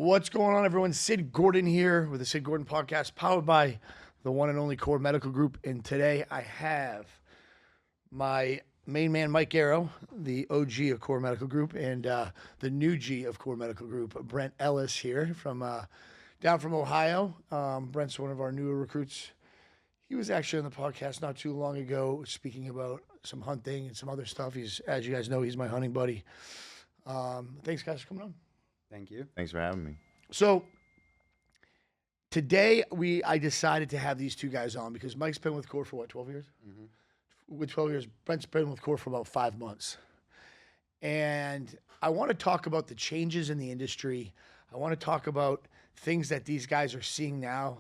What's going on, everyone? Sid Gordon here with the Sid Gordon Podcast, powered by the one and only Core Medical Group. And today I have my main man, Mike Garrow, the OG of Core Medical Group, and the new G of Core Medical Group, Brent Ellis here from down from Ohio. Brent's one of our newer recruits. He was actually on the podcast not too long ago speaking about some hunting and some other stuff. He's, as you guys know, he's my hunting buddy. Thanks, guys, for coming on. Thank you. Thanks for having me. So today I decided to have these two guys on because Mike's been with Core for what, 12 years? Mm-hmm. With 12 years, Brent's been with Core for about 5 months. And I want to talk about the changes in the industry. I want to talk about things that these guys are seeing now,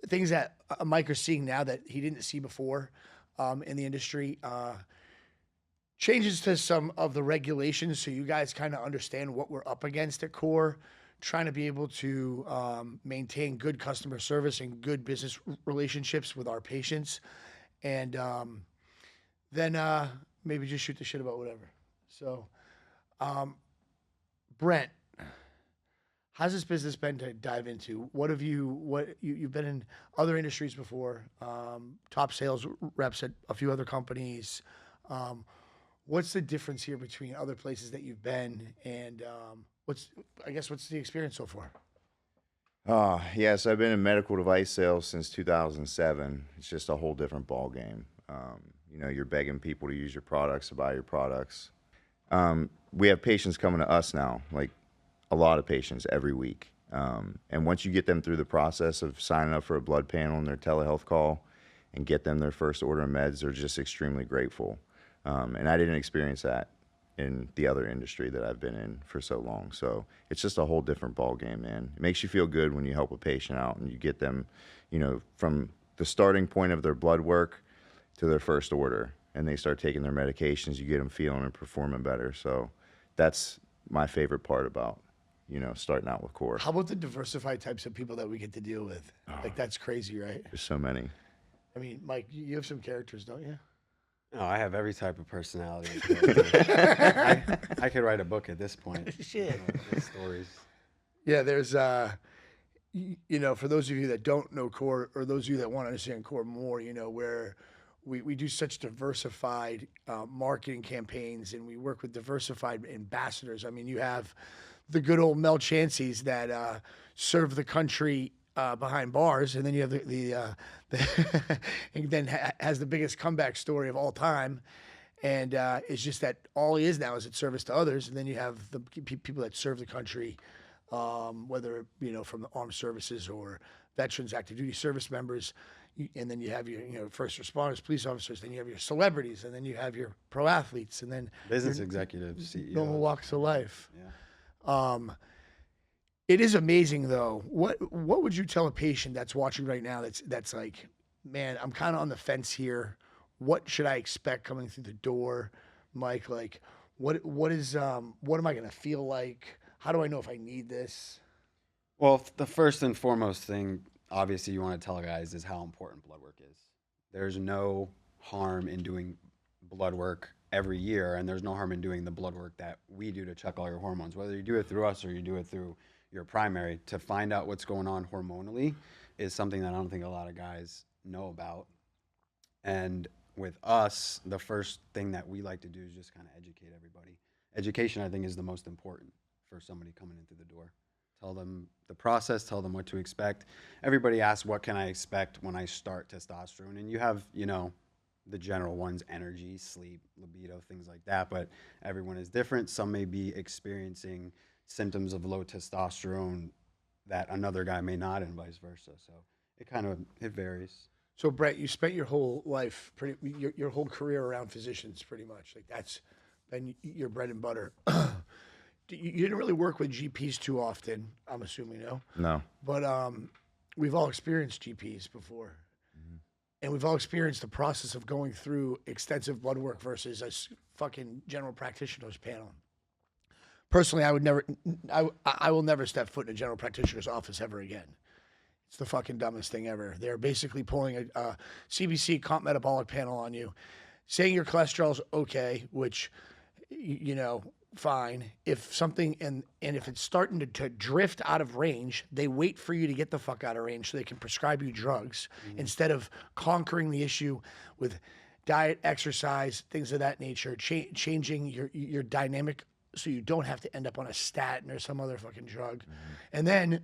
things that Mike is seeing now that he didn't see before in the industry. Changes to some of the regulations so you guys kind of understand what we're up against at Core, trying to be able to maintain good customer service and good business relationships with our patients. And then maybe just shoot the shit about whatever. So, Brent, how's this business been to dive into? You've been in other industries before, top sales reps at a few other companies. What's the difference here between other places that you've been, and what's the experience so far? So I've been in medical device sales since 2007. It's just a whole different ball game. You're begging people to use your products, to buy your products. We have patients coming to us now, like a lot of patients every week. And once you get them through the process of signing up for a blood panel and their telehealth call and get them their first order of meds, they're just extremely grateful. And I didn't experience that in the other industry that I've been in for so long. So it's just a whole different ball game, man. It makes you feel good when you help a patient out and you get them, from the starting point of their blood work to their first order, and they start taking their medications, you get them feeling and performing better. So that's my favorite part about, starting out with Core. How about the diversified types of people that we get to deal with? Like, that's crazy, right? There's so many. I mean, Mike, you have some characters, don't you? No, I have every type of personality. I could write a book at this point. Shit. Stories. Yeah, there's, for those of you that don't know Core, or those of you that want to understand Core more, where we do such diversified marketing campaigns, and we work with diversified ambassadors. I mean, you have the good old Mel Chanceys that serve the country behind bars, and then you have the and then has the biggest comeback story of all time, and it's just that all he is now is at service to others, and then you have the people that serve the country, whether from the armed services or veterans, active duty service members, and then you have your first responders, police officers, then you have your celebrities, and then you have your pro athletes, and then business executives, CEOs. Normal walks of life. Yeah. It is amazing, though. What would you tell a patient that's watching right now that's like, man, I'm kind of on the fence here. What should I expect coming through the door, Mike? Like, what am I going to feel like? How do I know if I need this? Well, the first and foremost thing, obviously, you want to tell guys is how important blood work is. There's no harm in doing blood work every year, and there's no harm in doing the blood work that we do to check all your hormones, whether you do it through us or you do it through your primary. To find out what's going on hormonally is something that I don't think a lot of guys know about. And with us, the first thing that we like to do is just kind of educate everybody. Education, I think, is the most important for somebody coming in through the door. Tell them the process, tell them what to expect. Everybody asks, what can I expect when I start testosterone? And you have, the general ones: energy, sleep, libido, things like that. But everyone is different. Some may be experiencing symptoms of low testosterone that another guy may not, and vice versa. So it varies. So Brett, you spent your whole life, your whole career around physicians, pretty much. Like, that's been your bread and butter. You didn't really work with GPs too often, I'm assuming, no? No. But we've all experienced GPs before. Mm-hmm. And we've all experienced the process of going through extensive blood work versus a fucking general practitioner's panel. Personally, I will never step foot in a general practitioner's office ever again. It's the fucking dumbest thing ever. They're basically pulling a CBC comp metabolic panel on you, saying your cholesterol's okay, which, fine. If something, and if it's starting to drift out of range, they wait for you to get the fuck out of range so they can prescribe you drugs instead of conquering the issue with diet, exercise, things of that nature, changing your dynamic so you don't have to end up on a statin or some other fucking drug. And then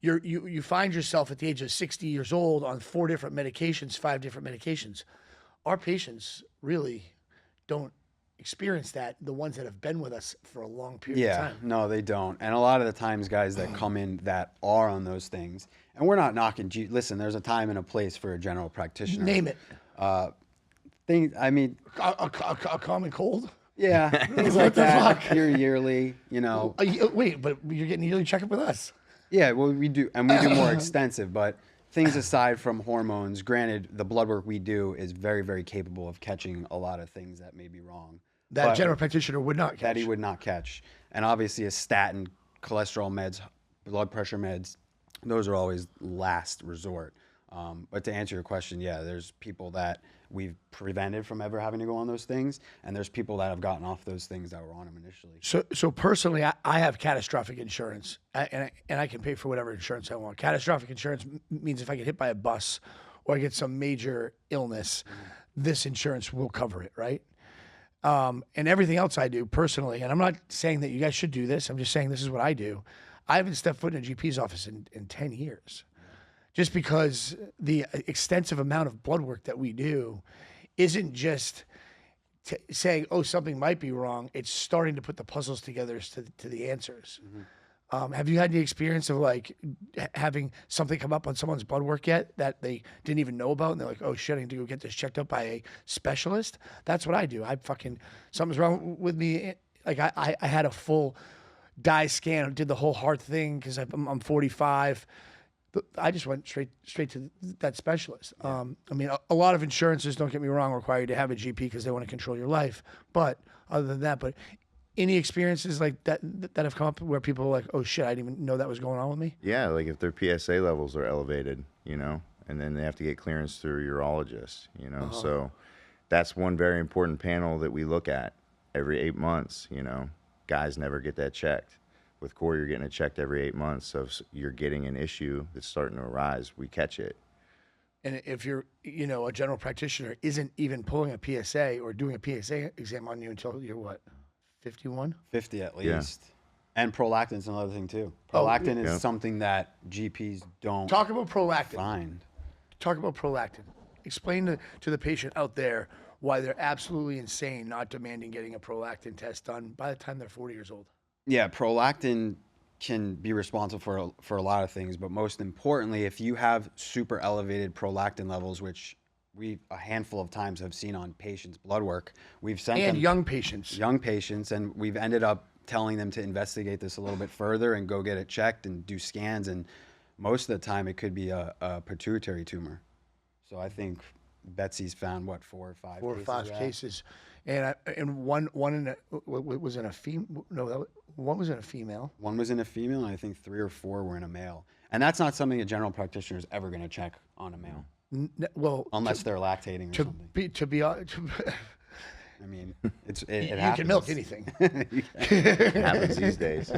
you find yourself at the age of 60 years old on 5 different medications. Our patients really don't experience that, the ones that have been with us for a long period of time. No, they don't. And a lot of the times, guys that come in that are on those things, and we're not knocking, listen, there's a time and a place for a general practitioner. Name it. I mean, A common cold? yeah, things like that. Your yearly, Wait, but you're getting a yearly checkup with us? Yeah, well, we do, and we do more extensive, but things aside from hormones, granted, the blood work we do is very, very capable of catching a lot of things that may be wrong. That a general practitioner would not catch. That he would not catch. And obviously a statin, cholesterol meds, blood pressure meds, those are always last resort. But to answer your question, yeah, there's people that we've prevented from ever having to go on those things, and there's people that have gotten off those things that were on them initially. So personally, I have catastrophic insurance, and I can pay for whatever insurance I want. Catastrophic insurance means if I get hit by a bus or I get some major illness, this insurance will cover it, right? And everything else I do personally, and I'm not saying that you guys should do this, I'm just saying this is what I do. I haven't stepped foot in a GP's office in 10 years. Just because the extensive amount of blood work that we do isn't just saying, oh, something might be wrong. It's starting to put the puzzles together to the answers. Have you had the experience of like having something come up on someone's blood work yet that they didn't even know about? And they're like, oh shit, I need to go get this checked out by a specialist. That's what I do. Something's wrong with me. Like I had a full dye scan, did the whole heart thing because I'm 45. I just went straight to that specialist. I mean, a lot of insurances, don't get me wrong, require you to have a GP because they want to control your life. But other than that, any experiences like that have come up where people are like, oh shit, I didn't even know that was going on with me? Yeah, like if their PSA levels are elevated, and then they have to get clearance through a urologist, So that's one very important panel that we look at every 8 months, Guys never get that checked. With Core, you're getting it checked every 8 months. So if you're getting an issue that's starting to arise, we catch it. And if you're, a general practitioner isn't even pulling a PSA or doing a PSA exam on you until you're what, 51? 50 at least. Yeah. And prolactin's another thing too. Prolactin is something that GPs don't Talk about prolactin. find. Talk about prolactin. Explain to the patient out there why they're absolutely insane not demanding getting a prolactin test done by the time they're 40 years old. Yeah, prolactin can be responsible for a lot of things, but most importantly, if you have super elevated prolactin levels, which we a handful of times have seen on patients' blood work, we've sent them young patients, and we've ended up telling them to investigate this a little bit further and go get it checked and do scans, and most of the time it could be a pituitary tumor. So I think Betsy's found 4 or 5 4 or 5 cases. And one was in a female. No, one was in a female. One was in a female, and I think 3 or 4 were in a male. And that's not something a general practitioner is ever going to check on a male. Well, unless they're lactating or something. I mean, it you happens. can milk anything. It happens these days.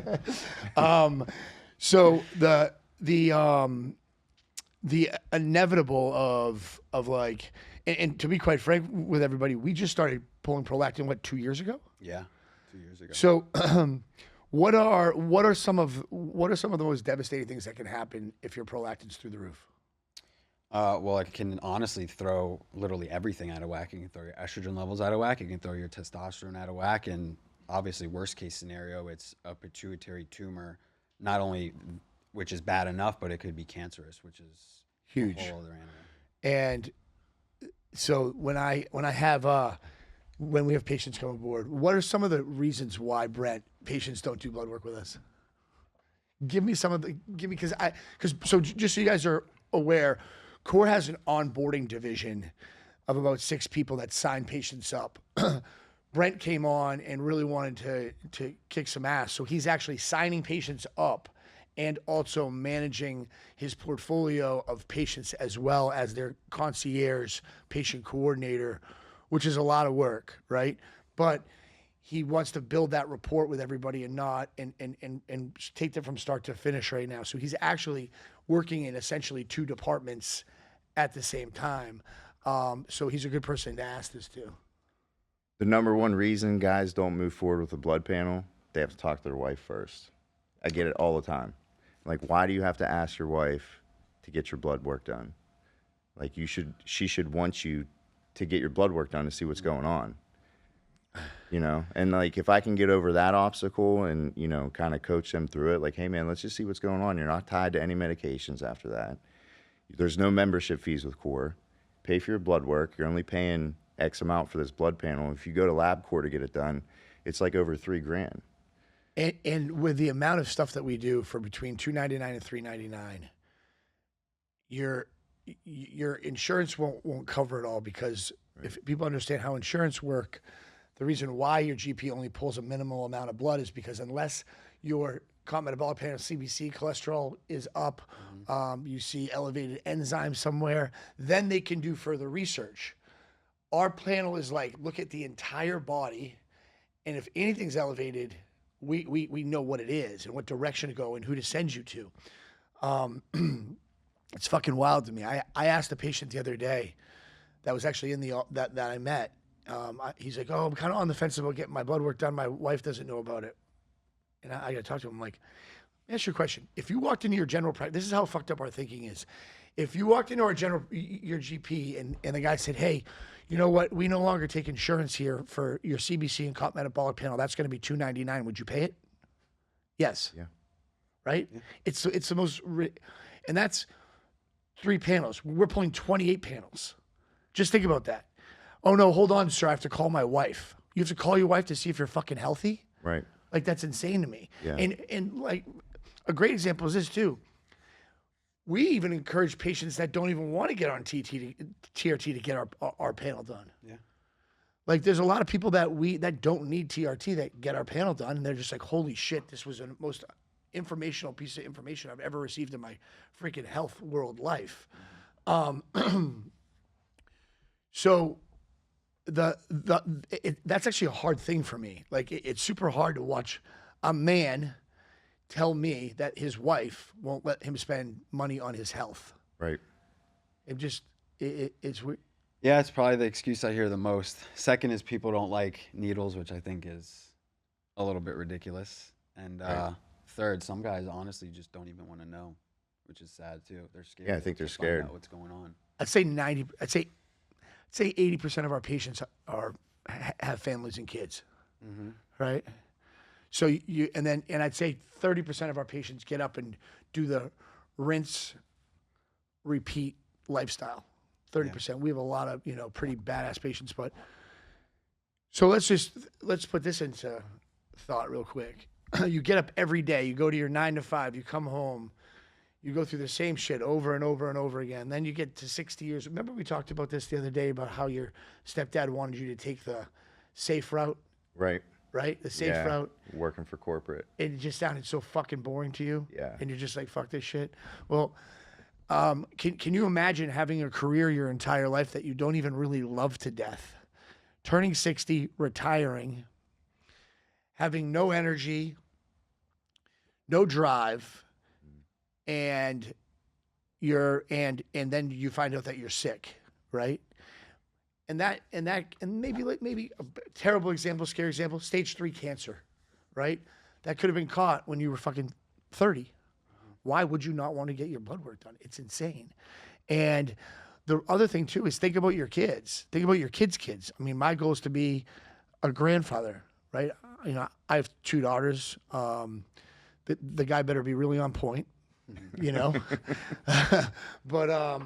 So the inevitable of like, and to be quite frank with everybody, we just started pulling prolactin 2 years ago. Yeah, 2 years ago. So, what are some of the most devastating things that can happen if your prolactin's through the roof? Well, it can honestly throw literally everything out of whack. It can throw your estrogen levels out of whack. It can throw your testosterone out of whack. And obviously, worst case scenario, it's a pituitary tumor, not only which is bad enough, but it could be cancerous, which is huge. A whole other animal. And so when we have patients come aboard, what are some of the reasons why, Brent, patients don't do blood work with us? Because just so you guys are aware, Core has an onboarding division of about 6 people that sign patients up. Brent came on and really wanted to kick some ass. So he's actually signing patients up and also managing his portfolio of patients as well as their concierge patient coordinator, which is a lot of work, right? But he wants to build that rapport with everybody and take them from start to finish right now. So he's actually working in essentially 2 departments at the same time. So he's a good person to ask this to. The number one reason guys don't move forward with a blood panel, they have to talk to their wife first. I get it all the time. Like, why do you have to ask your wife to get your blood work done? Like, she should want you to get your blood work done to see what's going on. You know, and like, if I can get over that obstacle and, you know, kind of coach them through it, like, hey man, let's just see what's going on. You're not tied to any medications after that. There's no membership fees with Core. Pay for your blood work. You're only paying X amount for this blood panel. If you go to LabCorp to get it done, it's like over $3,000. And with the amount of stuff that we do for between $299 and $399, your insurance won't cover it all, because if people understand how insurance work, the reason why your GP only pulls a minimal amount of blood is because unless your metabolic panel CBC cholesterol is up, you see elevated enzymes somewhere, then they can do further research. Our panel is like, look at the entire body, and if anything's elevated, we know what it is and what direction to go and who to send you to. It's fucking wild to me. I asked a patient the other day that was actually in that I met. He's like, oh, I'm kind of on the fence about getting my blood work done. My wife doesn't know about it. And I got to talk to him. I'm like, let me ask you a question. If you walked into your general practice, this is how fucked up our thinking is. If you walked into your GP and the guy said, hey, you know what? We no longer take insurance here for your CBC and metabolic panel. That's going to be $299. Would you pay it? Yes. Yeah. Right? Yeah. It's the most, and that's 3 panels. We're pulling 28 panels. Just think about that. Oh no, hold on, sir. I have to call my wife. You have to call your wife to see if you're fucking healthy? Right. Like, that's insane to me. Yeah. And like, a great example is this too. We even encourage patients that don't even want to get on TRT to get our panel done. Yeah. Like, there's a lot of people that don't need TRT that get our panel done, and they're just like, holy shit, this was the most informational piece of information I've ever received in my freaking health world life. So that's actually a hard thing for me. Like, it's super hard to watch a man tell me that his wife won't let him spend money on his health. Right. It's weird. Yeah, it's probably the excuse I hear the most. Second is people don't like needles, which I think is a little bit ridiculous. And third, some guys honestly just don't even want to know, which is sad too. They're scared. Yeah, I think they're scared. Find out what's going on. I'd say 80% of our patients have families and kids, right? So and I'd say 30% of our patients get up and do the rinse, repeat lifestyle. 30%. Yeah. We have a lot of, pretty badass patients, but so let's put this into thought real quick. You get up every day, you go to your 9 to 5, you come home, you go through the same shit over and over and over again. Then you get to 60 years. Remember we talked about this the other day about how your stepdad wanted you to take the safe route? Right. Right? The safe route. Working for corporate. It just sounded so fucking boring to you. Yeah. And you're just like, fuck this shit. Well, can you imagine having a career your entire life that you don't even really love to death? Turning 60, retiring, having no energy, no drive, and then you find out that you're sick, right? And maybe a terrible example, scary example, stage 3 cancer, right? That could have been caught when you were fucking 30. Why would you not want to get your blood work done? It's insane. And the other thing too is think about your kids. Think about your kids' kids. I mean, my goal is to be a grandfather, right? I have 2 daughters. The guy better be really on point, but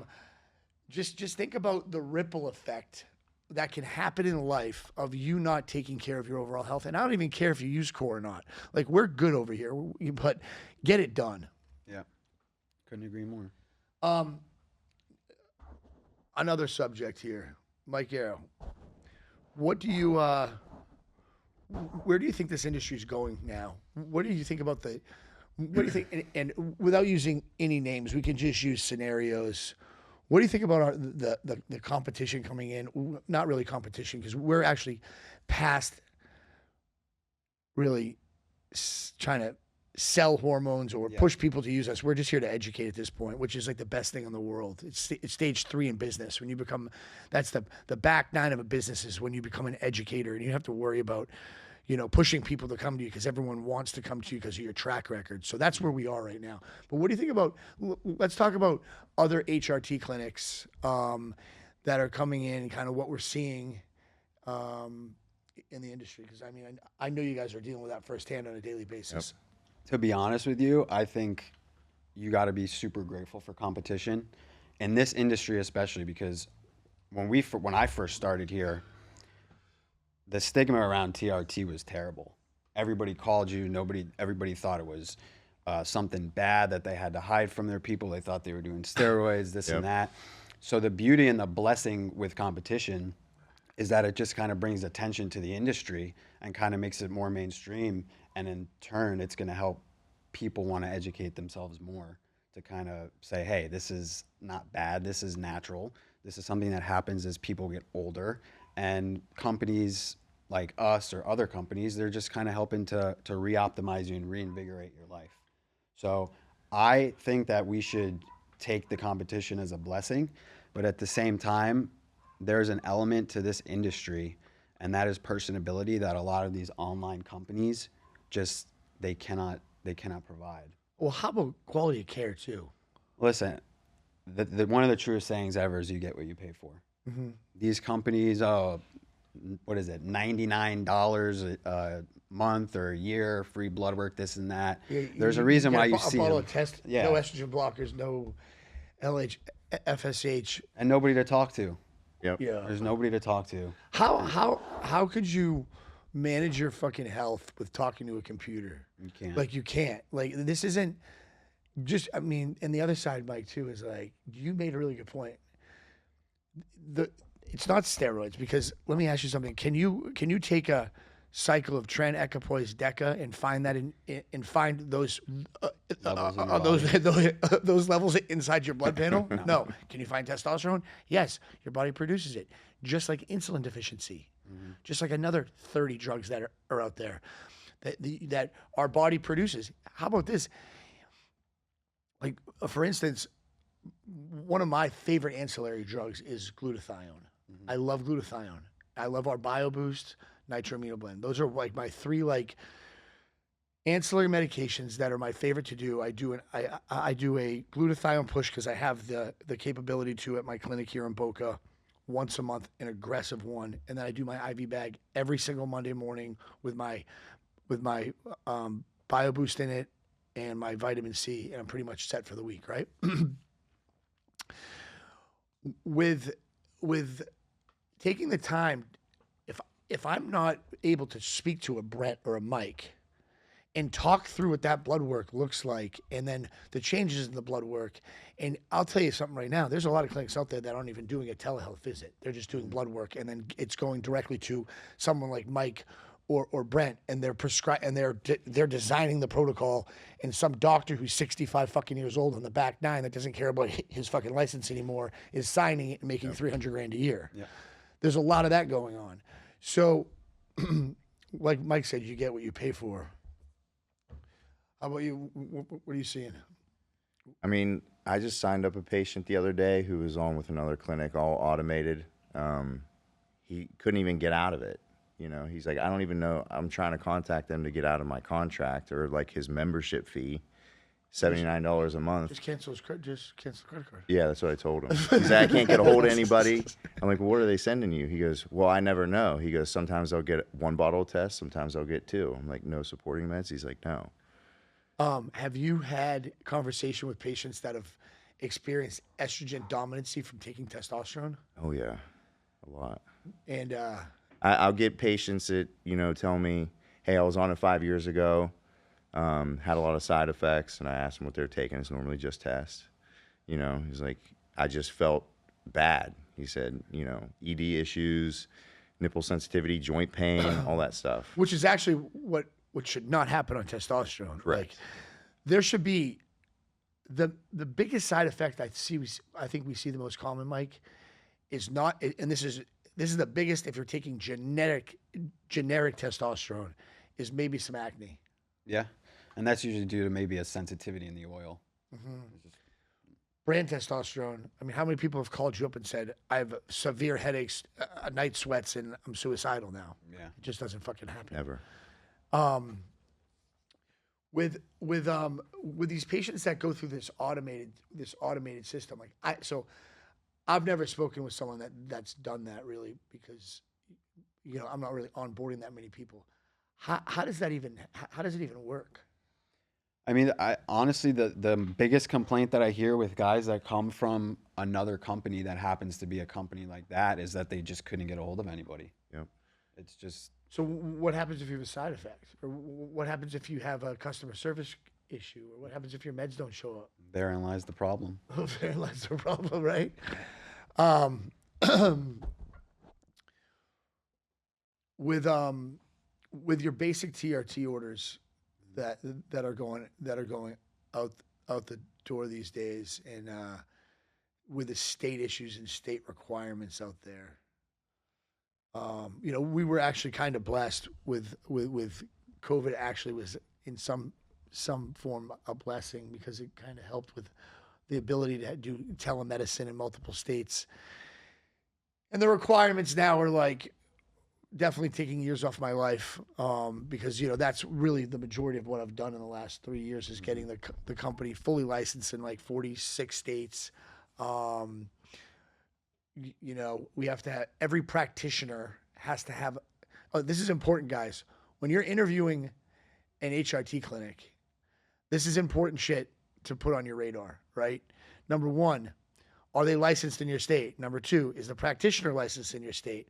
just think about the ripple effect that can happen in life of you not taking care of your overall health. And I don't even care if you use Core or not. Like, we're good over here, but get it done. Yeah, couldn't agree more. Another subject here, Mike Arrow. What do you, where do you think this industry is going now? What do you think about what do you think, and without using any names, we can just use scenarios. What do you think about the competition coming in? Not really competition, because we're actually past really trying to sell hormones or push people to use us. We're just here to educate at this point, which is like the best thing in the world. It's stage 3 in business. When you become, that's the back 9 of a business is when you become an educator, and you have to worry about, pushing people to come to you because everyone wants to come to you because of your track record. So that's where we are right now. But what do you think about, let's talk about other HRT clinics that are coming in, kind of what we're seeing in the industry. Because I know you guys are dealing with that firsthand on a daily basis. Yep. To be honest with you, I think you got to be super grateful for competition in this industry, especially because when I first started here, the stigma around TRT was terrible. Everybody called you. Everybody thought it was something bad that they had to hide from their people. They thought they were doing steroids, this and that. So the beauty and the blessing with competition is that it just kind of brings attention to the industry and kind of makes it more mainstream. And in turn, it's going to help people want to educate themselves more to kind of say, hey, this is not bad. This is natural. This is something that happens as people get older. And companies like us or other companies, they're just kind of helping to re-optimize you and reinvigorate your life. So I think that we should take the competition as a blessing, but at the same time, there's an element to this industry, and that is personability that a lot of these online companies just they cannot provide. Well, how about quality of care too? Listen, the one of the truest sayings ever is you get what you pay for. Mm-hmm. These companies, what is it, $99 a month or a year, free blood work, this and that. Yeah, there's a reason why you see a bottle them. of test, no estrogen blockers, no LH, FSH, and nobody to talk to. Yep. Yeah. There's nobody to talk to. How could you manage your fucking health with talking to a computer? You can't. Like, you can't. Like, this isn't just, and the other side, Mike, too, is like, you made a really good point. It's not steroids, because let me ask you something. Can you take a cycle of tren, equipoise, deca and find that and find those those levels inside your blood panel? No. Can you find testosterone? Yes. Your body produces it, just like insulin deficiency, just like another 30 drugs that are out there that our body produces. How about this? Like, for instance, one of my favorite ancillary drugs is glutathione. I love glutathione. I love our BioBoost, Nitro-Amino-Blend. Those are like my 3 ancillary medications that are my favorite to do. I do a glutathione push because I have the capability to at my clinic here in Boca once a month, an aggressive one, and then I do my IV bag every single Monday morning with my BioBoost in it and my vitamin C, and I'm pretty much set for the week, right? With taking the time, if I'm not able to speak to a Brent or a Mike and talk through what that blood work looks like, and then the changes in the blood work, and I'll tell you something right now, there's a lot of clinics out there that aren't even doing a telehealth visit. They're just doing blood work, and then it's going directly to someone like Mike or Brent, and they're designing the protocol, and some doctor who's 65 fucking years old on the back 9 that doesn't care about his fucking license anymore is signing it and making $300,000 a year. Yeah. There's a lot of that going on. So, like Mike said, you get what you pay for. How about you? What are you seeing? I just signed up a patient the other day who was on with another clinic, all automated. He couldn't even get out of it. He's like, I don't even know. I'm trying to contact them to get out of my contract or like his membership fee, $79 a month. Just cancel the credit card. Yeah, that's what I told him. He's like, I can't get a hold of anybody. I'm like, well, what are they sending you? He goes, well, I never know. He goes, sometimes I'll get 1 bottle of test, sometimes I'll get 2. I'm like, no supporting meds? He's like, no. Have you had conversation with patients that have experienced estrogen dominancy from taking testosterone? Oh yeah, a lot. And I'll get patients that tell me, hey, I was on it 5 years ago, had a lot of side effects, and I asked them what they're taking. It's normally just test. He's like, I just felt bad. He said, ED issues, nipple sensitivity, joint pain, all that stuff. Which is actually what should not happen on testosterone. Right. Like, there should be the biggest side effect I think we see the most common, Mike, is not, and this is the biggest if you're taking generic testosterone, is maybe some acne. Yeah. And that's usually due to maybe a sensitivity in the oil. Brand testosterone. I mean, how many people have called you up and said, I have severe headaches, night sweats, and I'm suicidal now? Yeah. It just doesn't fucking happen. Never. With these patients that go through this automated system, like I've never spoken with someone that's done that really, because I'm not really onboarding that many people. How does it even work? I mean, honestly, the biggest complaint that I hear with guys that come from another company that happens to be a company like that is that they just couldn't get a hold of anybody. Yep. It's just. So what happens if you have a side effect? Or what happens if you have a customer service issue? Or what happens if your meds don't show up? Therein lies the problem. Therein lies the problem, right? With your basic TRT orders that are going out the door these days, and with the state issues and state requirements out there, we were actually kind of blessed with COVID. Actually, was in some form a blessing, because it kind of helped with the ability to do telemedicine in multiple states. And the requirements now are like definitely taking years off my life, because that's really the majority of what I've done in the last 3 years, is getting the company fully licensed in like 46 states. We have to have, every practitioner has to have. Oh, this is important, guys. When you're interviewing an HRT clinic, this is important shit to put on your radar, right? Number one, are they licensed in your state? Number two, is the practitioner licensed in your state?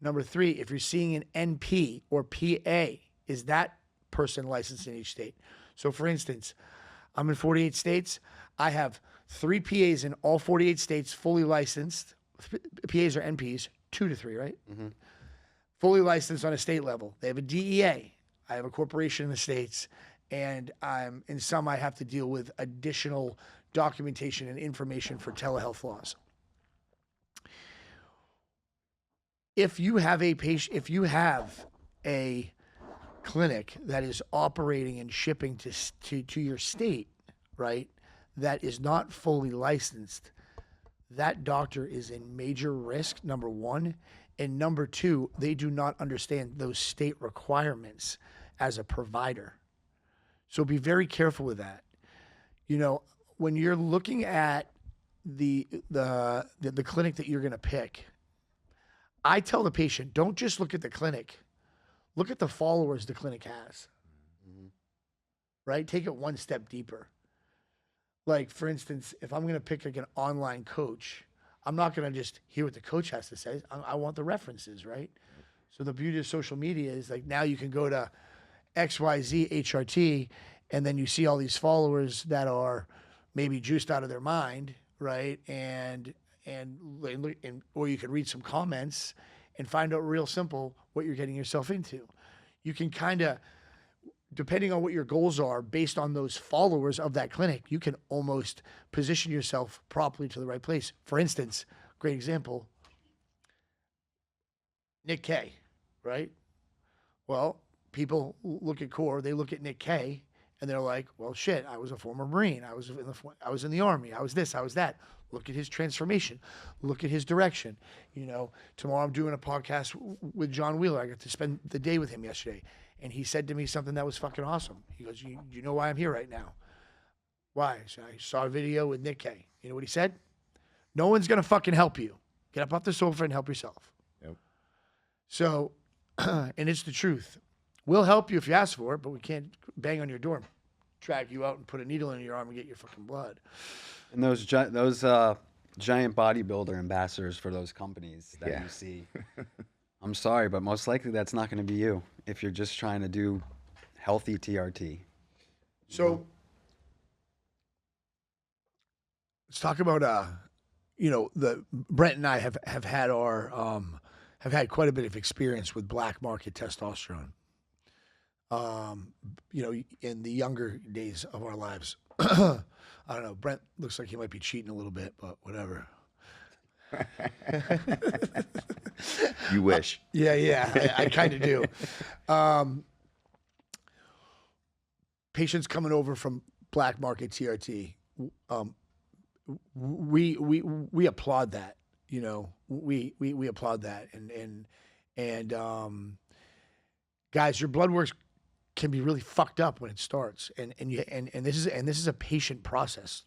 Number three, if you're seeing an NP or PA, is that person licensed in each state? So for instance, I'm in 48 states. I have 3 PAs in all 48 states, fully licensed. PAs or NPs, 2 to 3, right? Mm-hmm. Fully licensed on a state level. They have a DEA. I have a corporation in the states, and in some I have to deal with additional documentation and information for telehealth laws. If you have a patient, if you have a clinic that is operating and shipping to your state, right, that is not fully licensed, that doctor is in major risk, number one. And number two, they do not understand those state requirements as a provider. So be very careful with that. When you're looking at the clinic that you're going to pick, I tell the patient, don't just look at the clinic. Look at the followers the clinic has. Mm-hmm. Right? Take it one step deeper. Like, for instance, if I'm going to pick like an online coach, I'm not going to just hear what the coach has to say. I want the references, right? So the beauty of social media is like now you can go to XYZ HRT, and then you see all these followers that are maybe juiced out of their mind, right? And or you can read some comments and find out real simple what you're getting yourself into. You can kind of, depending on what your goals are, based on those followers of that clinic, you can almost position yourself properly to the right place. For instance, great example, Nick K, right? Well, people look at Core, they look at Nick K, and they're like, well, shit, I was a former Marine. I was in the Army. I was this, I was that. Look at his transformation. Look at his direction. Tomorrow I'm doing a podcast with John Wheeler. I got to spend the day with him yesterday. And he said to me something that was fucking awesome. He goes, you know why I'm here right now? Why? So I saw a video with Nick K. You know what he said? No one's going to fucking help you. Get up off the sofa and help yourself. Yep. So, and it's the truth. We'll help you if you ask for it, but we can't bang on your door, drag you out and put a needle in your arm and get your fucking blood. And those giant bodybuilder ambassadors for those companies that you see, I'm sorry, but most likely that's not going to be you if you're just trying to do healthy TRT. So let's talk about the Brent and I have had quite a bit of experience with black market testosterone. In the younger days of our lives. I don't know. Brent looks like he might be cheating a little bit, but whatever. You wish. Yeah, I kind of do. patients coming over from black market TRT, we applaud that. You know, we applaud that, and guys, your blood works can be really fucked up when it starts, and this is a patient process.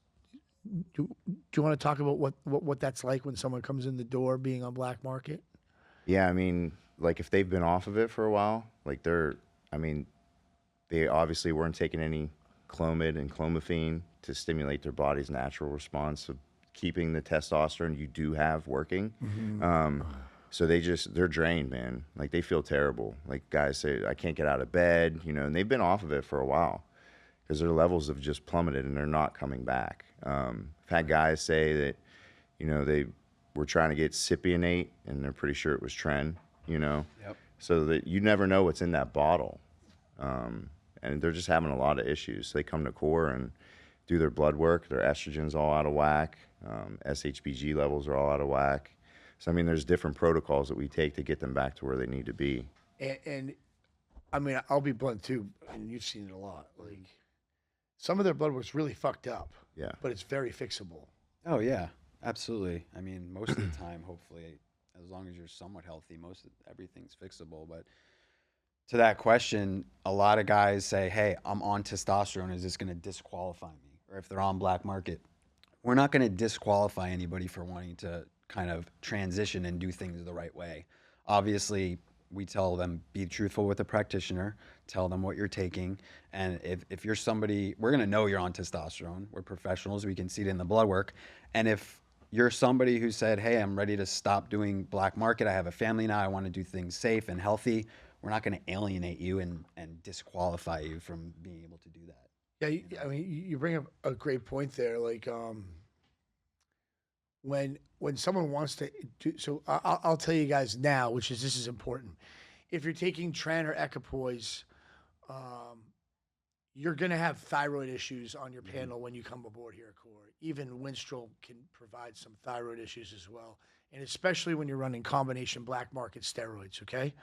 Do you want to talk about what that's like when someone comes in the door being on black market? Yeah, I mean, like if they've been off of it for a while, like they obviously weren't taking any Clomid and Clomiphene to stimulate their body's natural response of keeping the testosterone you do have working. So they're drained, man. Like they feel terrible. Like guys say, I can't get out of bed, you know, and they've been off of it for a while because their levels have just plummeted and they're not coming back. I've had guys say that, you know, they were trying to get Cypionate and they're pretty sure it was Tren, you know? Yep. So that you never know what's in that bottle. And they're just having a lot of issues. They come to core and do their blood work. Their estrogen's all out of whack. SHBG levels are all out of whack. So, I mean, there's different protocols that we take to get them back to where they need to be. And I mean, I'll be blunt too, and you've seen it a lot. Like, some of their blood work's really fucked up. Yeah. But it's very fixable. Oh yeah, absolutely. I mean, most of the time, hopefully, as long as you're somewhat healthy, everything's fixable. But to that question, a lot of guys say, hey, I'm on testosterone. Is this going to disqualify me? Or if they're on black market, we're not going to disqualify anybody for wanting to kind of transition and do things the right way. Obviously, we tell them, be truthful with the practitioner, tell them what you're taking. And if you're somebody, we're going to know you're on testosterone. We're professionals. We can see it in the blood work. And if you're somebody who said, hey, I'm ready to stop doing black market. I have a family now. I want to do things safe and healthy. We're not going to alienate you and disqualify you from being able to do that. Yeah, I mean, you bring up a great point there. Like, when someone wants to do, so I'll tell you guys now, this is important. If you're taking Tren or Equipoise, you're going to have thyroid issues on your panel when you come aboard here at Core. Even Winstrol can provide some thyroid issues as well, and especially when you're running combination black market steroids, okay?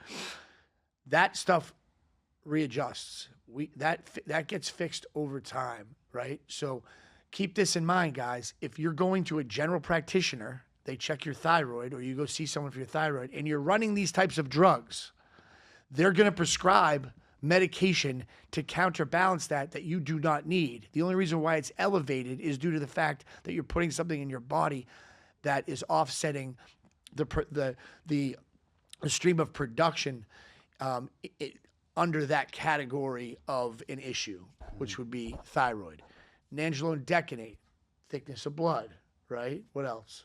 That stuff readjusts. That gets fixed over time, right? So keep this in mind, guys. If you're going to a general practitioner, they check your thyroid, or you go see someone for your thyroid, and you're running these types of drugs, they're going to prescribe medication to counterbalance that you do not need. The only reason why it's elevated is due to the fact that you're putting something in your body that is offsetting the stream of production under that category of an issue, which would be thyroid. Nandrolone decanate, thickness of blood, right? What else?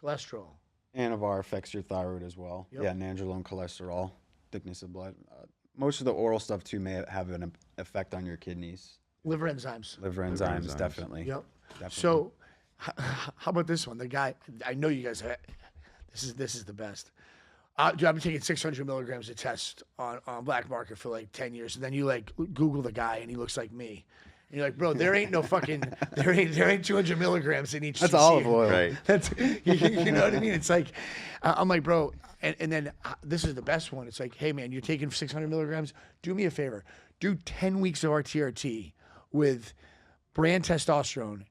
Cholesterol. Anavar affects your thyroid as well. Yep. Yeah, nandrolone, cholesterol, thickness of blood. Most of the oral stuff too may have an effect on your kidneys. Liver enzymes. Liver enzymes, definitely. Yep. Definitely. So, how about this one? The guy, I know you guys have, this is the best. Dude, I've been taking 600 milligrams of test on black market for like 10 years. And then you like Google the guy and he looks like me. And you're like, bro, there ain't no fucking, there ain't 200 milligrams in each. That's CC. olive oil. Right. That's, you know what I mean? It's like, I'm like, bro, and then this is the best one. It's like, hey man, you're taking 600 milligrams. Do me a favor. Do 10 weeks of RTRT with brand testosterone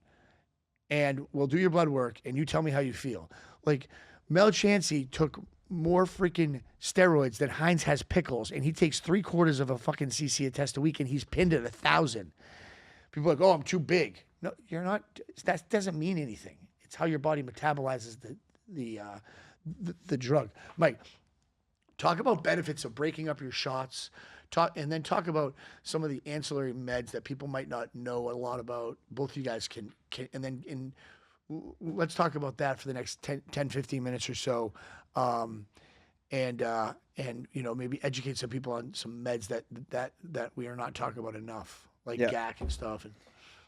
and we'll do your blood work and you tell me how you feel. Like Mel Chansey took more freaking steroids than Heinz has pickles, and he takes 3/4 of a fucking cc of test a week, and he's pinned at 1,000. People are like, oh, I'm too big. No, you're not. That doesn't mean anything. It's how your body metabolizes the drug. Mike, talk about benefits of breaking up your shots. Talk about some of the ancillary meds that people might not know a lot about. Both of you guys can and then let's talk about that for the next 10 15 minutes or so. And you know, maybe educate some people on some meds that we are not talking about enough, like GAC and stuff.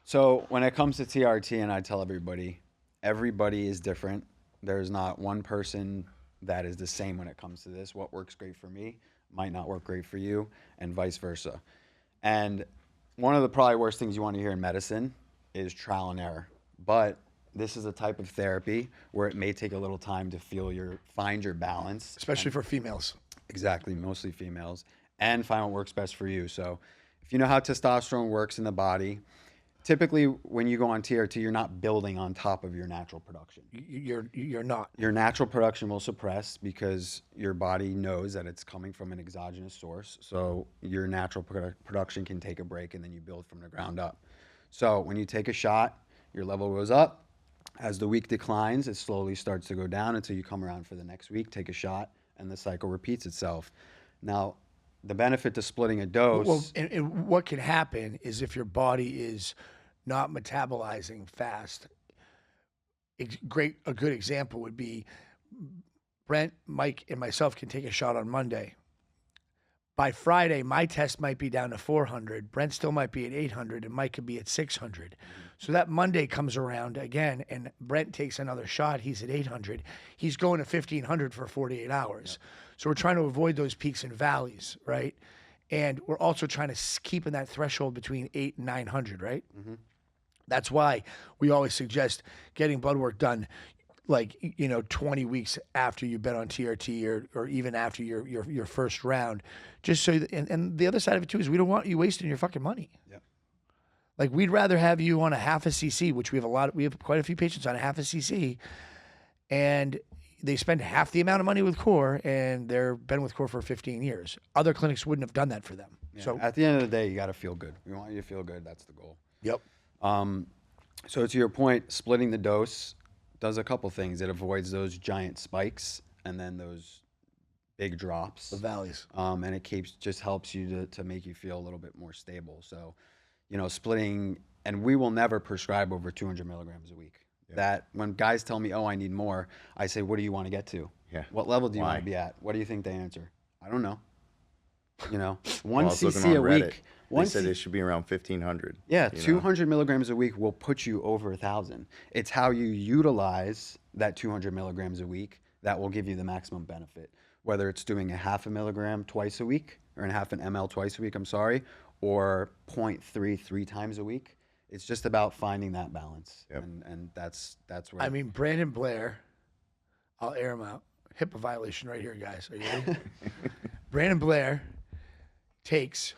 So when it comes to TRT, and I tell everybody is different. There's not one person that is the same when it comes to this. What works great for me might not work great for you, and vice versa. And one of the probably worst things you want to hear in medicine is trial and error. But this is a type of therapy where it may take a little time to find your balance. Especially for females. Exactly, mostly females, and find what works best for you. So if you know how testosterone works in the body, typically when you go on TRT, you're not building on top of your natural production. You're not. Your natural production will suppress because your body knows that it's coming from an exogenous source. So your natural production can take a break, and then you build from the ground up. So when you take a shot, your level goes up. As the week declines, it slowly starts to go down until you come around for the next week, take a shot, and the cycle repeats itself. Now, the benefit to splitting a dose. Well, and what can happen is if your body is not metabolizing fast. A good example would be Brent, Mike, and myself can take a shot on Monday. By Friday, my test might be down to 400. Brent still might be at 800, and Mike could be at 600. So that Monday comes around again, and Brent takes another shot. He's at 800. He's going to 1,500 for 48 hours. Yep. So we're trying to avoid those peaks and valleys, right? And we're also trying to keep in that threshold between 800 and 900, right? Mm-hmm. That's why we always suggest getting blood work done, 20 weeks after you've been on TRT or even after your first round, just so. And the other side of it too is we don't want you wasting your fucking money. Yeah. Like we'd rather have you on a half a cc, which we have quite a few patients on a half a cc, and they spend half the amount of money with core, and they're been with core for 15 years. Other clinics wouldn't have done that for them. Yeah. So at the end of the day, you got to feel good. We want you to feel good. That's the goal. Yep. So to your point, splitting the dose does a couple things. It avoids those giant spikes and then those big drops. The valleys. And it just helps you to make you feel a little bit more stable. So, splitting, and we will never prescribe over 200 milligrams a week. Yeah. That when guys tell me, oh, I need more, I say, what do you want to get to? Yeah. What level do you want to be at? What do you think they answer? I don't know. 1 cc a week. They said it should be around 1,500. Yeah, 200 milligrams a week will put you over 1,000. It's how you utilize that 200 milligrams a week that will give you the maximum benefit. Whether it's doing a half a milligram twice a week, or a half an ml twice a week, or 0.3 3 times a week. It's just about finding that balance. Yep. And that's where. I mean, Brandon Blair, I'll air him out. HIPAA violation right here, guys. Are you ready? Brandon Blair takes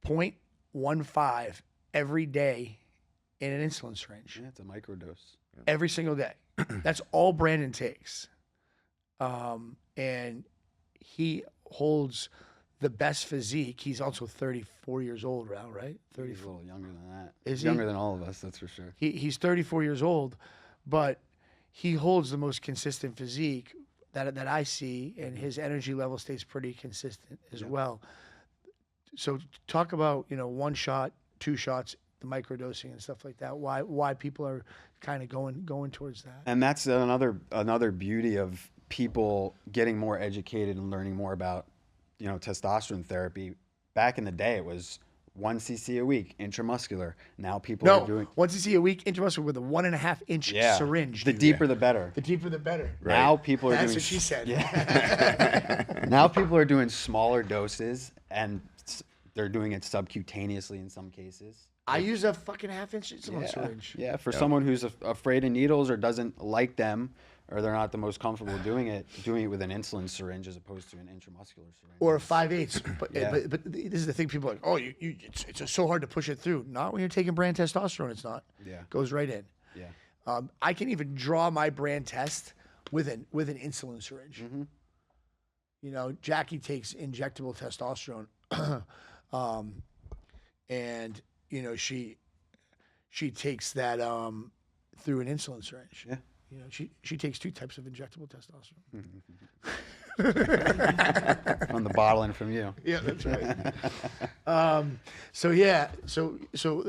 0.15 every day in an insulin syringe. Yeah, it's a microdose. Yeah. Every single day. That's all Brandon takes. And he holds the best physique. He's also 34 years old now, right? 34. He's a little younger than that. Is he? Younger than all of us, that's for sure. He's 34 years old, but he holds the most consistent physique that I see, and his energy level stays pretty consistent as well. So talk about, 1 shot, 2 shots, the microdosing and stuff like that. Why people are kind of going towards that. And that's another beauty of people getting more educated and learning more about, testosterone therapy. Back in the day, it was 1 cc a week, intramuscular. Now people are doing 1 cc a week, intramuscular with a 1.5 inch syringe. The deeper, the better. The deeper, the better. Right. Now people are That's doing. That's what she said. Yeah. Now people are doing smaller doses, and they're doing it subcutaneously in some cases. I use a fucking 1/2 inch insulin syringe. Yeah, for someone who's afraid of needles or doesn't like them, or they're not the most comfortable doing it with an insulin syringe as opposed to an intramuscular syringe. Or a 5/8. But this is the thing, people are like, oh, it's so hard to push it through. Not when you're taking brand testosterone, it's not. Yeah. Goes right in. Yeah. I can even draw my brand test with an insulin syringe. Mm-hmm. Jackie takes injectable testosterone. And she takes that through an insulin syringe. Yeah. She takes 2 types of injectable testosterone. From the bottle and from you. Yeah, that's right. So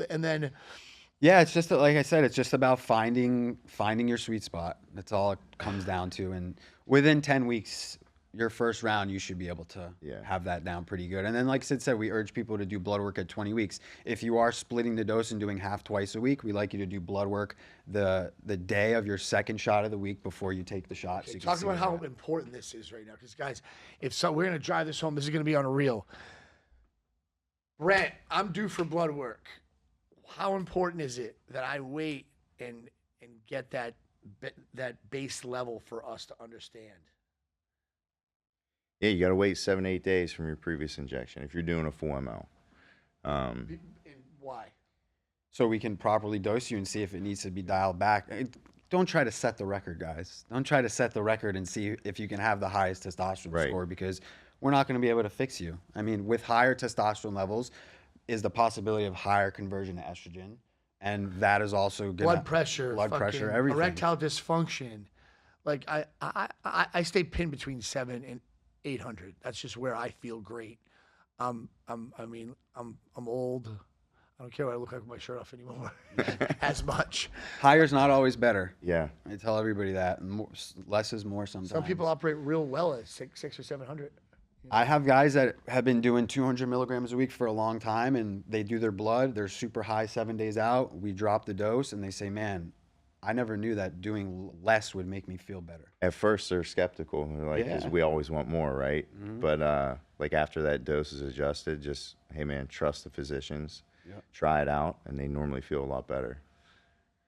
and then. Yeah, it's just like I said, it's just about finding your sweet spot. That's all it comes down to. And within 10 weeks, your first round, you should be able to have that down pretty good. And then, like Sid said, we urge people to do blood work at 20 weeks. If you are splitting the dose and doing half twice a week, we like you to do blood work the day of your second shot of the week before you take the shot. Okay, so talk about how important this is right now. Because, guys, we're going to drive this home. This is going to be on a reel. Brent, I'm due for blood work. How important is it that I wait and get that base level for us to understand? Yeah, you got to wait 7-8 days from your previous injection if you're doing a 4 ml. And why? So we can properly dose you and see if it needs to be dialed back. Don't try to set the record, guys. Don't try to set the record and see if you can have the highest testosterone Right. score, because we're not going to be able to fix you. I mean, with higher testosterone levels is the possibility of higher conversion to estrogen, and that is also going Blood pressure, pressure, fucking everything. erectile dysfunction. Like I stay pinned between 700 and 800. That's just where I feel great. I'm old. I don't care what I look like with my shirt off anymore as much. Higher's not always better. Yeah. I tell everybody that. And less is more sometimes. Some people operate real well at 600 or 700. I have guys that have been doing 200 milligrams a week for a long time, and they do their blood. They're super high 7 days out. We drop the dose, and they say, man, I never knew that doing less would make me feel better. At first, they're skeptical. They're like, 'cause Yeah. we always want more, right? Mhm. But like after that dose is adjusted, just, hey, man, trust the physicians. Yep. Try it out, and they normally feel a lot better.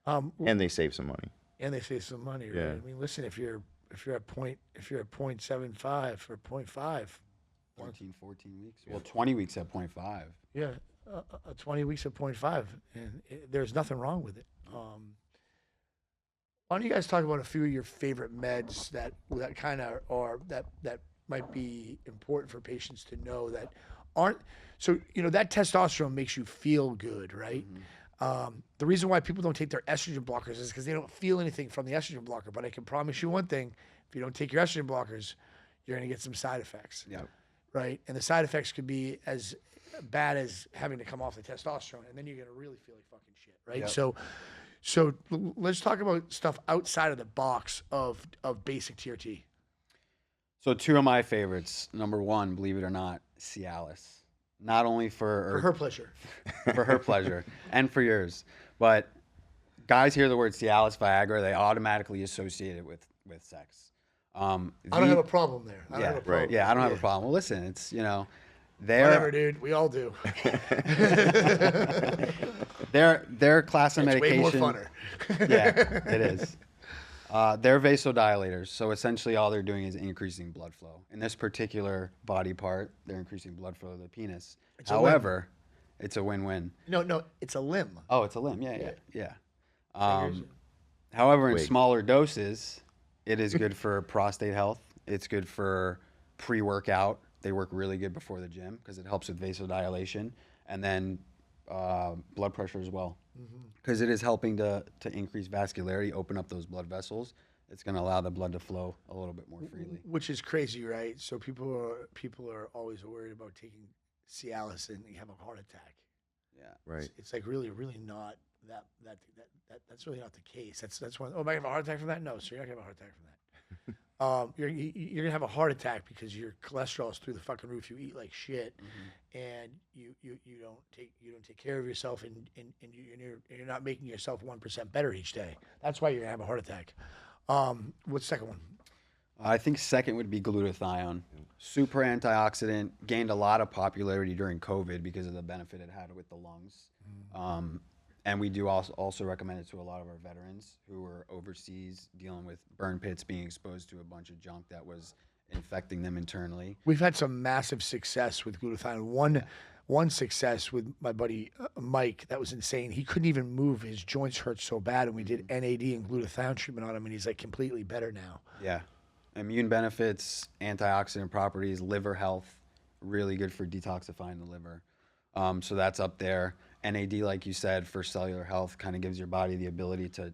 And they save some money. And they save some money, right? Yeah. I mean, listen, if you're at 0.75 or 0.5, 13, 14 weeks. Well, 20 weeks at 0.5. yeah, 20 weeks at 0.5, and there's nothing wrong with it. Why don't you guys talk about a few of your favorite meds that kind of are that might be important for patients to know that aren't so that testosterone makes you feel good, right? The reason why people don't take their estrogen blockers is because they don't feel anything from the estrogen blocker. But I can promise you one thing: if you don't take your estrogen blockers, you're going to get some side effects. Yeah. Right, and the side effects could be as bad as having to come off the testosterone, and then you're going to really feel like fucking shit, right? Yep. So let's talk about stuff outside of the box of basic TRT. So two of my favorites. Number one, believe it or not, Cialis. Not only For her pleasure. for her pleasure and for yours, but guys hear the word Cialis, Viagra, they automatically associate it with sex. I don't have a problem there. I don't have a problem. right. Yeah, I don't have a problem. Well, listen, it's they're Whatever, dude. We all do. their class of It's medication. way more funner. Yeah, it is. They're vasodilators, so essentially all they're doing is increasing blood flow. In this particular body part, they're increasing blood flow to the penis. However, it's a win-win. No, it's a limb. Oh, it's a limb. Yeah. Fingers. However, in Wig. smaller doses, it is good for prostate health. It's good for pre-workout. They work really good before the gym because it helps with vasodilation, and then blood pressure as well, because it is helping to increase vascularity, open up those blood vessels. It's going to allow the blood to flow a little bit more freely. Which is crazy, right? So people are always worried about taking Cialis and you have a heart attack. Yeah. Right. It's like really not that's really not the case. That's one. Oh, am I gonna have a heart attack from that? No, so you're not gonna have a heart attack from that. You're gonna have a heart attack because your cholesterol is through the fucking roof. You eat like shit, and you don't take care of yourself, and you're not making yourself 1% better each day. That's why you're gonna have a heart attack. What's the second one? I think second would be glutathione. Super antioxidant, gained a lot of popularity during COVID because of the benefit it had with the lungs. And we do also recommend it to a lot of our veterans who were overseas dealing with burn pits, being exposed to a bunch of junk that was infecting them internally. We've had some massive success with glutathione. One success with my buddy Mike, that was insane. He couldn't even move. His joints hurt so bad, and we did NAD and glutathione treatment on him, and he's like completely better now. Yeah. Immune benefits, antioxidant properties, liver health, really good for detoxifying the liver. So that's up there. NAD, like you said, for cellular health, kind of gives your body the ability to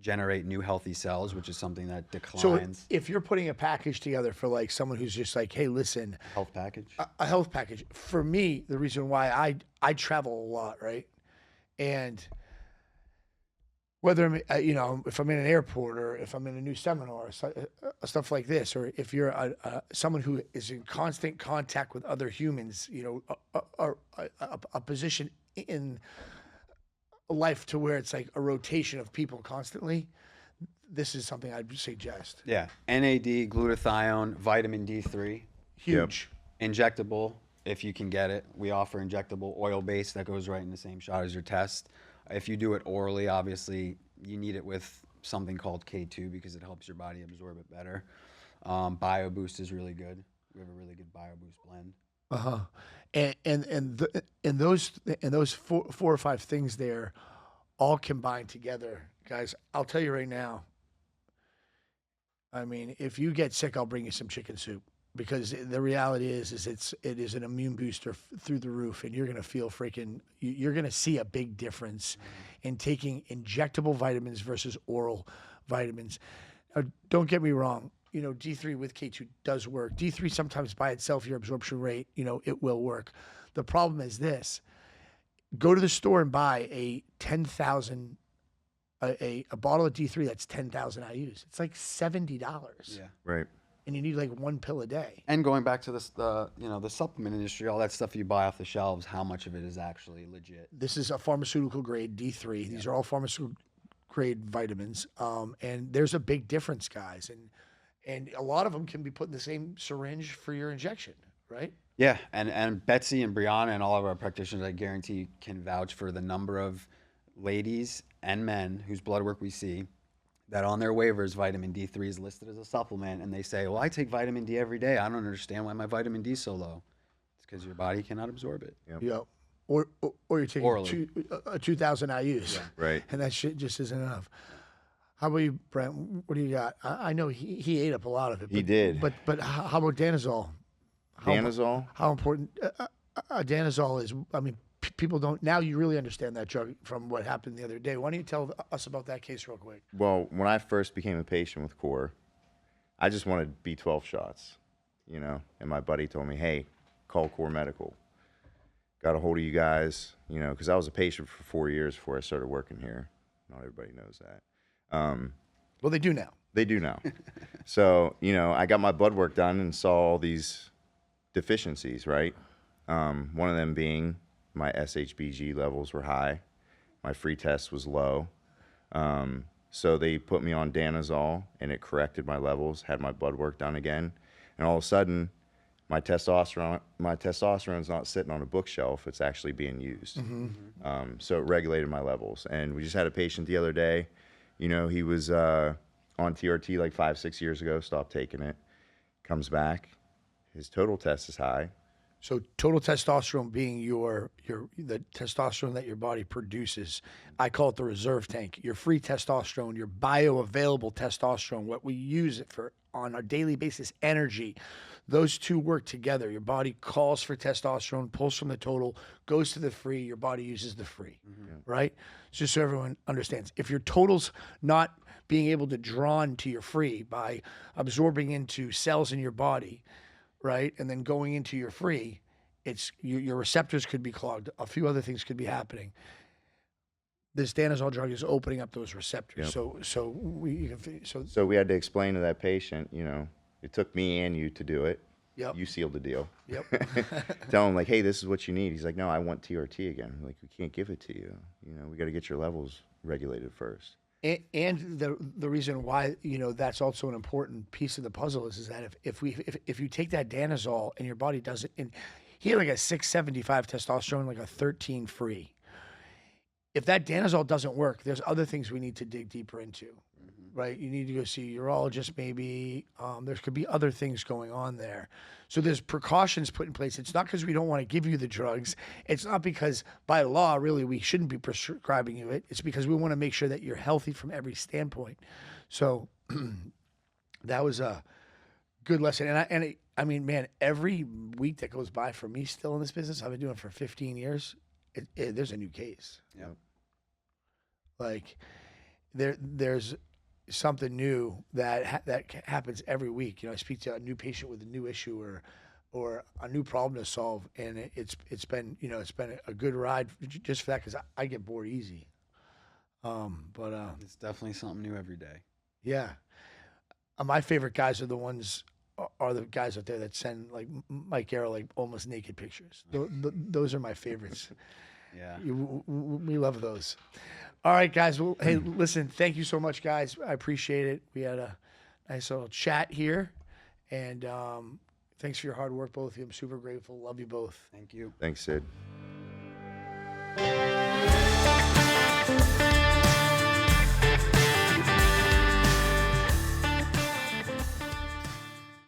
generate new healthy cells, which is something that declines. So if you're putting a package together for like someone who's just like, hey, listen, Health package. a health package. For me, the reason why I travel a lot, right? And whether I'm, if I'm in an airport or if I'm in a new seminar, or stuff like this, or if you're someone who is in constant contact with other humans, a position in life to where it's like a rotation of people constantly, this is something I'd suggest. Yeah. NAD, glutathione, vitamin D3. Huge. Injectable, if you can get it. We offer injectable oil-based that goes right in the same shot as your test. If you do it orally, obviously, you need it with something called K2 because it helps your body absorb it better. BioBoost is really good. We have a really good BioBoost blend. Uh-huh. And those four or five things there all combined together, guys, I'll tell you right now. I mean, if you get sick, I'll bring you some chicken soup, because the reality is it is an immune booster through the roof, and you're gonna feel you're gonna see a big difference in taking injectable vitamins versus oral vitamins. Don't get me wrong. D3 with K2 does work. D3 sometimes by itself, your absorption rate, it will work. The problem is this: go to the store and buy a 10,000. A bottle of D3 that's 10,000 IUs. It's like $70. Yeah. Right. And you need like one pill a day. And going back to the supplement industry, all that stuff you buy off the shelves, how much of it is actually legit? This is a pharmaceutical grade D3. These are all pharmaceutical grade vitamins. And there's a big difference, guys. And a lot of them can be put in the same syringe for your injection, right? Yeah, and Betsy and Brianna and all of our practitioners, I guarantee, can vouch for the number of ladies and men whose blood work we see that on their waivers vitamin D3 is listed as a supplement, and they say, well, I take vitamin D every day. I don't understand why my vitamin D is so low. It's because your body cannot absorb it. Yep. Yeah. Or you're taking Orally. 2,000 IUs. Yeah. Right. And that shit just isn't enough. How about you, Brent? What do you got? I know he ate up a lot of it. He did. But how about Danazol? Danazol? How important Danazol is? I mean, people don't. Now you really understand that drug from what happened the other day. Why don't you tell us about that case real quick? Well, when I first became a patient with Core, I just wanted B12 shots, and my buddy told me, hey, call Core Medical. Got a hold of you guys, because I was a patient for 4 years before I started working here. Not everybody knows that. Well, they do now. They do now. So, I got my blood work done and saw all these deficiencies, right? One of them being my SHBG levels were high. My free test was low. So they put me on Danazol, and it corrected my levels, had my blood work done again. And all of a sudden, my testosterone's not sitting on a bookshelf. It's actually being used. So it regulated my levels. And we just had a patient the other day. He was on TRT like 5-6 years ago, stopped taking it, comes back. His total test is high. So total testosterone being the testosterone that your body produces. I call it the reserve tank. Your free testosterone, your bioavailable testosterone, what we use it for on a daily basis, energy. Those two work together. Your body calls for testosterone, pulls from the total, goes to the free. Your body uses the free, right? Just so everyone understands. If your total's not being able to draw into your free by absorbing into cells in your body, right, and then going into your free, your receptors could be clogged. A few other things could be happening. This Danazol drug is opening up those receptors. Yep. So we had to explain to that patient, it took me and you to do it. Yep. You sealed the deal. Yep. Tell him, like, hey, this is what you need. He's like, no, I want TRT again. Like, we can't give it to you. We got to get your levels regulated first. And the reason why that's also an important piece of the puzzle is that if you take that Danazol and your body doesn't, and he had like a 675 testosterone, like a 13 free. If that Danazol doesn't work, there's other things we need to dig deeper into, right? You need to go see a urologist maybe. There could be other things going on there. So there's precautions put in place. It's not because we don't want to give you the drugs. It's not because by law, really, we shouldn't be prescribing you it. It's because we want to make sure that you're healthy from every standpoint. So that was a good lesson. And I mean, man, every week that goes by for me still in this business, I've been doing it for 15 years. There's a new case. Yeah. Like there's something new that happens every week. I speak to a new patient with a new issue or a new problem to solve, and it's been a good ride just for that, because I get bored easy. But It's definitely something new every day. yeah, my favorite guys are the ones guys out there that send like Mike Arrow like almost naked pictures. Those are my favorites. Yeah. We love those. All right, guys. Well, hey, listen, thank you so much, guys. I appreciate it. We had a nice little chat here, and thanks for your hard work, both of you. I'm super grateful. Love you both. Thank you. Thanks, Sid.